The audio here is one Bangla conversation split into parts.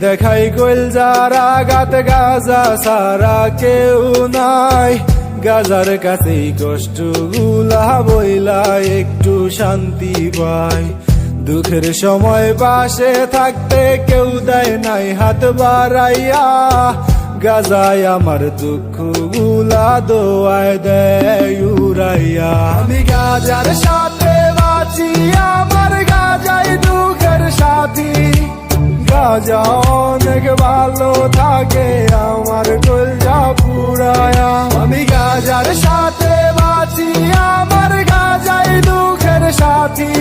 দেখাই কইল যারা গাত গাজা সারা কেউ নাই, গাজার কাছেই কষ্ট গুলা বইলা একটু শান্তি পায়। দুঃখের সময় পাশে থাকতে কেউ দেয় নাই হাত বাড়াইয়া, গাজায় আমার দুঃখ গুলা দোয়ায় দেয় উড়াইয়া। আমি গাজার সাথে বাঁচি, আমার গাজাই দুঃখের সাথী, গাজা অনেক ভালো থাকে আমার কলজা পুরায়া। আমি গাজার সাথে বাঁচি, আমার গাজাই দুঃখের সাথী,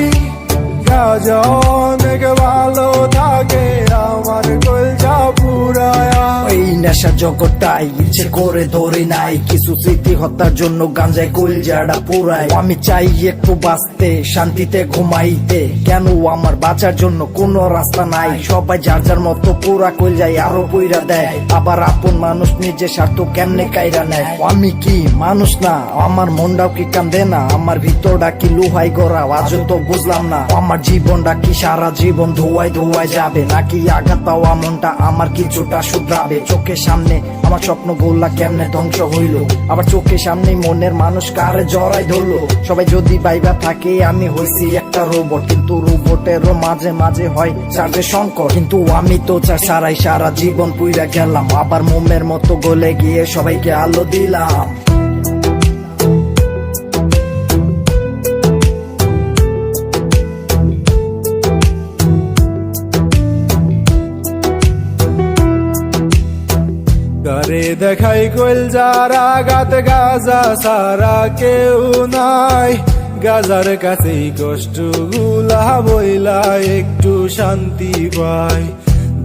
গাজা অনেক ভালো থাকে আমার কলজা পুরায়া। এই নেশা জগৎটাই ইচ্ছে করে ধরে নাই, কিছু স্মৃতি হত্যার জন্য গাঞ্জায় কলজাটা পুরাই। আমি চাই একটু বাঁচতে, শান্তিতে ঘুমাইতে, কেন আমার বাঁচার জন্য কোনো রাস্তা নাই। সবাই যার যার মতো পুরা কলজায় আরো পইরা দেয়, আবার আপন মানুষ নিজের স্বার্থ কেমনে কাইরা নেয়। আমি কি মানুষ না? আমার মনটাও কি কান্দে না? আমার ভিতরটা কি লোহাই গড়া? আজও তো বুঝলাম না আমার জীবনটা কি সারা জীবন ধোয়ায় ধোয়ায় যাবে, নাকি আঘাত পাওয়া মনটা আমার কিছুটা শুধরাবে। চোখের সামনে আমার স্বপ্ন গোল্লা কেমনে ধ্বংস হইল, আবার চোখের সামনে মনের মানুষ কারে জড়াই ধরলো। সবাই যদি বাইবা থাকে আমি হইছি একটা রোবট, কিন্তু রোবটেরও মাঝে মাঝে হয় চার্জের সংকট। কিন্তু আমি তো চার সারাই সারা জীবন পুইরা গেলাম, আবার মোমের মতো গলে গিয়ে সবাইকে আলো দিলাম। গারে দেখাই কইল যারা গাত গাজা সারা কেউ নাই, গাজার কাছেই কষ্ট গুলা বইলা একটু শান্তি পায়।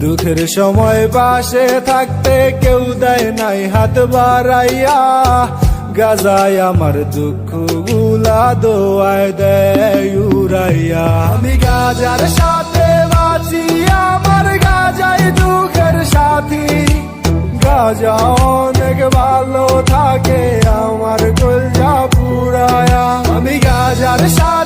দুঃখের সময় পাশে থাকতে কেউ দেয় নাই হাত বাড়াইয়া, গাজায় আমার দুঃখ গুলা দোয়ায় দেয় উড়াইয়া। আমি গাজার সাথে বাঁচি, আমার গাজাই দুঃখের সাথী, গাজা অনেক ভালো থাকে আমার কলজা পুরায়া। আমি গাজার সাথে